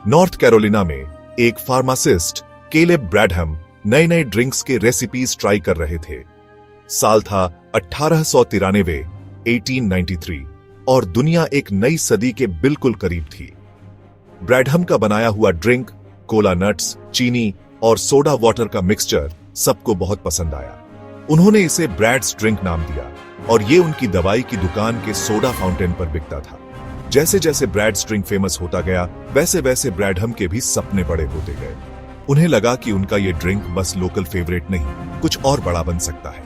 North Carolina में एक pharmacist Caleb ब्रैडहम नए नए ड्रिंक्स के रेसिपीज ट्राई कर रहे थे। साल था 1893 1893 और दुनिया एक नई सदी के बिल्कुल करीब थी। ब्रैडहम का बनाया हुआ ड्रिंक कोला नट्स, चीनी और सोडा वाटर का मिक्सचर सबको बहुत पसंद आया। उन्होंने इसे ब्रैड्स ड्रिंक नाम दिया और ये उनकी दवाई की दुकान के सोडा फाउंटेन पर बिकता था। जैसे जैसे ब्रैड्स ड्रिंक फेमस होता गया, वैसे वैसे ब्रैडहम के भी सपने बड़े होते गए। उन्हें लगा कि उनका ये ड्रिंक बस लोकल फेवरेट नहीं, कुछ और बड़ा बन सकता है।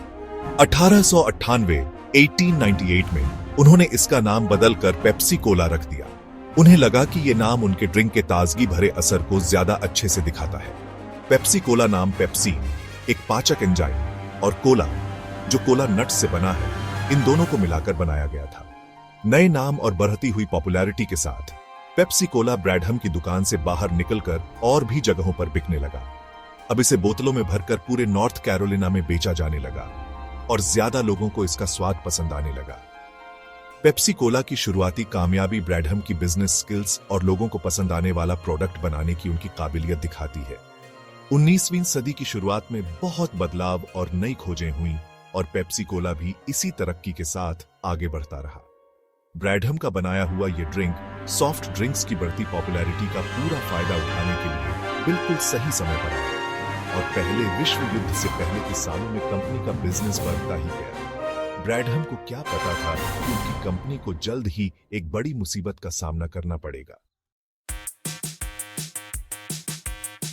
1898 1898 में उन्होंने इसका नाम बदलकर पेप्सी कोला रख दिया। उन्हें लगा कि ये नाम उनके ड्रिंक के ताजगी भरे असर को ज्यादा अच्छे से दिखाता है। पेप्सी कोला नाम पेप्सी एक पाचक एंजाइम और कोला जो कोला नट्स से बना है, इन दोनों को मिलाकर बनाया गया था। नए नाम और बढ़ती हुई पॉपुलैरिटी के साथ पेप्सी कोला ब्रैडहम की दुकान से बाहर निकलकर और भी जगहों पर बिकने लगा। अब इसे बोतलों में भरकर पूरे नॉर्थ कैरोलिना में बेचा जाने लगा और ज्यादा लोगों को इसका स्वाद पसंद आने लगा। पेप्सी कोला की शुरुआती कामयाबी ब्रैडहम की बिजनेस स्किल्स और लोगों को पसंद आने वाला प्रोडक्ट बनाने की उनकी काबिलियत दिखाती है। 19वीं सदी की शुरुआत में बहुत बदलाव और नई खोजें हुई और पेप्सी कोला भी इसी तरक्की के साथ आगे बढ़ता रहा। ब्रैडहम का बनाया हुआ यह ड्रिंक सॉफ्ट ड्रिंक्स की बढ़ती पॉपुलैरिटी का पूरा फायदा उठाने के लिए बिल्कुल सही समय पर आया और पहले विश्व युद्ध से पहले के सालों में कंपनी का बिजनेस बढ़ता ही गया। ब्रैडहम को क्या पता था कि उनकी कंपनी को जल्द ही एक बड़ी मुसीबत का सामना करना पड़ेगा।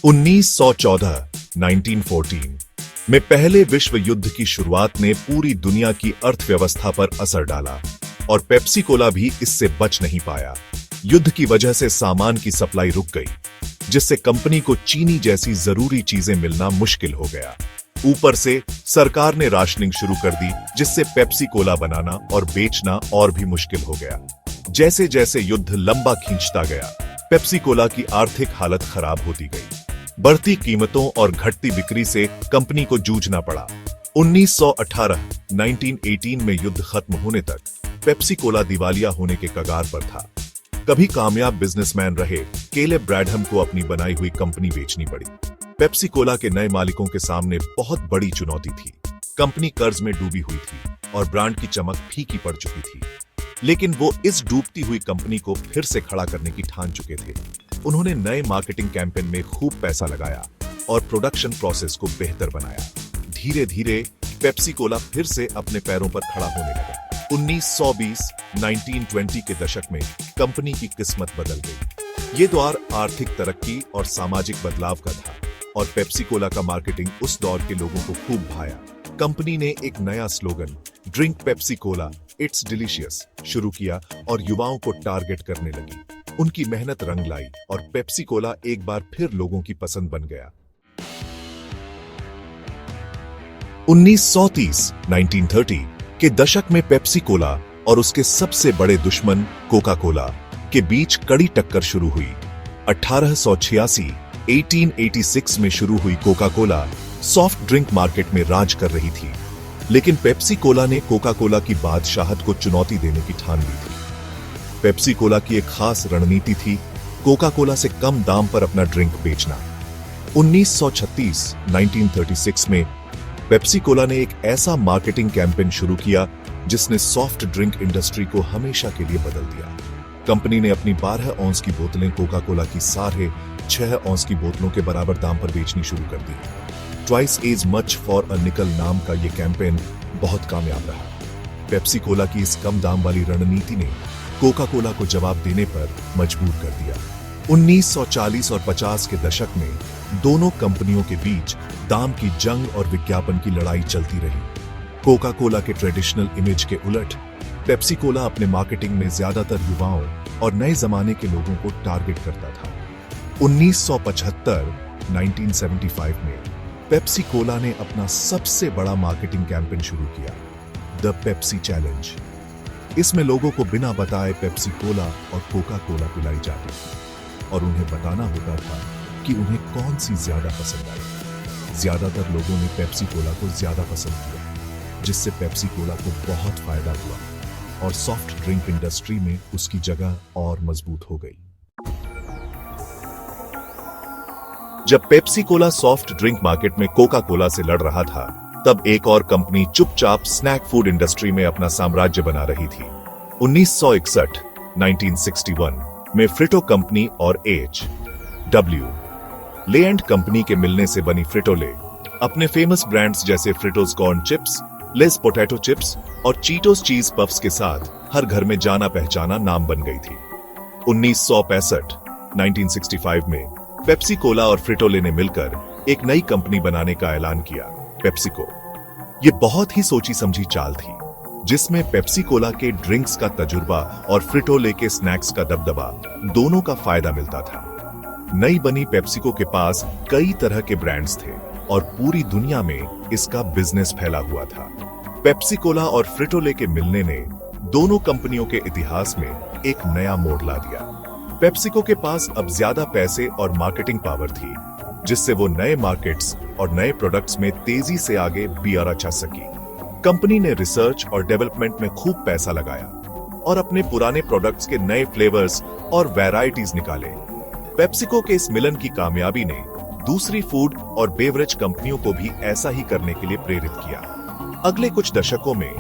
1914 1914 में पहले विश्व युद्ध की शुरुआत ने पूरी दुनिया की अर्थव्यवस्था पर असर डाला और पेप्सी कोला भी इससे बच नहीं पाया। युद्ध की वजह से सामान की सप्लाई रुक गई, जिससे कंपनी को चीनी जैसी जरूरी चीजें मिलना मुश्किल हो गया। ऊपर से सरकार ने राशनिंग शुरू कर दी, जिससे पेप्सी कोला बनाना और बेचना और भी मुश्किल हो गया। जैसे जैसे युद्ध लंबा खींचता गया, पेप्सी कोला की आर्थिक हालत खराब होती गई। बढ़ती कीमतों और घटती बिक्री से कंपनी को जूझना पड़ा। 1918 1918 में युद्ध खत्म होने तक पेप्सी कोला दिवालिया होने के कगार पर था। कभी कामयाब बिजनेसमैन रहे केलेब ब्रैडहम को अपनी बनाई हुई कंपनी बेचनी पड़ी। पेप्सी कोला के नए मालिकों के सामने बहुत बड़ी चुनौती थी। कंपनी कर्ज में डूबी हुई थी और ब्रांड की चमक फीकी पड़ चुकी थी, लेकिन वो इस डूबती हुई कंपनी को फिर से खड़ा करने की ठान चुके थे। उन्होंने नए मार्केटिंग कैंपेन में खूब पैसा लगाया और प्रोडक्शन प्रोसेस को बेहतर बनाया। धीरे धीरे पेप्सी कोला फिर से अपने पैरों पर खड़ा होने लगा। 1920 1920 के दशक में कंपनी की किस्मत बदल गई। ये दौर आर्थिक तरक्की और सामाजिक बदलाव का था और पेप्सी कोला का मार्केटिंग उस दौर के लोगों को खूब भाया। कंपनी ने एक नया slogan drink Pepsi Cola it's delicious शुरू किया और युवाओं को टारगेट करने लगी। उनकी मेहनत रंग लाई और पेप्सी कोला एक बार फिर लोगों की पसंद बन गया। 1930 1930 के दशक में पेप्सी कोला और उसके सबसे बड़े दुश्मन कोका कोला के बीच कड़ी टक्कर शुरू हुई। 1886 1886 में शुरू हुई Coca Cola soft drink market में राज कर रही थी, लेकिन पेप्सी कोला ने कोका कोला की बादशाहत को चुनौती देने की ठान ली थी। पेप्सी कोला की एक खास रणनीति थी कोका कोला से कम दाम पर अपना ड्रिंक बेचना। 1936 1936 में पेप्सी कोला ने एक ऐसा मार्केटिंग कैंपेन शुरू किया जिसने सॉफ्ट ड्रिंक इंडस्ट्री को हमेशा के लिए बदल दिया। कंपनी ने अपनी 12 औंस की बोतलें कोका कोला की 6.5 औंस की बोतलों के बराबर दाम पर बेचनी शुरू कर दी। Twice as much for a nickel नाम का यह कैंपेन बहुत कामयाब रहा। पेप्सी कोला की इस कम दाम वाली रणनीति ने कोका कोला को जवाब देने पर मजबूर कर दिया। 1940 और 50 के दशक में दोनों कंपनियों के बीच दाम की जंग और विज्ञापन की लड़ाई चलती रही। कोका कोला के ट्रेडिशनल इमेज के उलट पेप्सी कोला अपने मार्केटिंग में ज्यादातर युवाओं और नए जमाने के लोगों को टारगेट करता था। 1975 1975 में पेप्सी कोला ने अपना सबसे बड़ा मार्केटिंग कैंपेन शुरू किया, द पेप्सी चैलेंज। इसमें लोगों को बिना बताए पेप्सी कोला और कोका कोला पिलाई जाती थी और उन्हें बताना होता था कि उन्हें कौन सी ज्यादा पसंद आई। ज्यादातर लोगों ने पेप्सी कोला को ज्यादा पसंद किया, जिससे पेप्सी कोला को बहुत फायदा हुआ और सॉफ्ट ड्रिंक इंडस्ट्री में उसकी जगह और मजबूत हो गई। जब Pepsi Cola soft drink market में कोका कोला से लड़ रहा था, तब एक और कंपनी चुपचाप स्नैक फूड इंडस्ट्री में अपना साम्राज्य बना रही थी। 1961 में फ्रिटो कंपनी और H.W. ले एंड कंपनी के मिलने से बनी फ्रिटोले अपने फेमस ब्रांड्स जैसे Fritos corn chips, Lay's potato chips और चीटोस चीज पफ्स के साथ हर घर में जाना पहचाना नाम बन गई थी। 1965 में पेप्सी कोला और फ्रिटोले ने मिलकर एक नई कंपनी बनाने का ऐलान किया, पेप्सिको। ये बहुत ही सोची समझी चाल थी, जिसमें पेप्सी कोला के ड्रिंक्स का तजुर्बा और फ्रिटोले के स्नैक्स का दबदबा दोनों का फायदा मिलता था। नई बनी पेप्सिको के पास कई तरह के ब्रांड्स थे और पूरी दुनिया में इसका बिजनेस फैला हुआ था। पेप्सी कोला और फ्रिटोले के मिलने ने दोनों कंपनियों के इतिहास में एक नया मोड़ ला दिया। पेप्सिको के पास अब ज्यादा पैसे और मार्केटिंग पावर थी, जिससे वो नए मार्केट्स और नए प्रोडक्ट्स में तेजी से आगे बियारा जा सकी। कंपनी ने रिसर्च और डेवलपमेंट में खूब पैसा लगाया और अपने पुराने प्रोडक्ट्स के नए फ्लेवर्स और वैरायटीज निकाले। पेप्सिको के इस मिलन की कामयाबी ने दूसरी फूड और बेवरेज कंपनियों को भी ऐसा ही करने के लिए प्रेरित किया। अगले कुछ दशकों में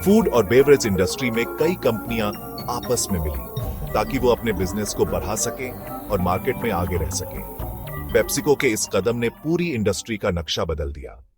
फूड और बेवरेज इंडस्ट्री में कई कंपनियां आपस में मिली ताकि वो अपने बिजनेस को बढ़ा सकें और मार्केट में आगे रह सकें। पेप्सिको के इस कदम ने पूरी इंडस्ट्री का नक्शा बदल दिया।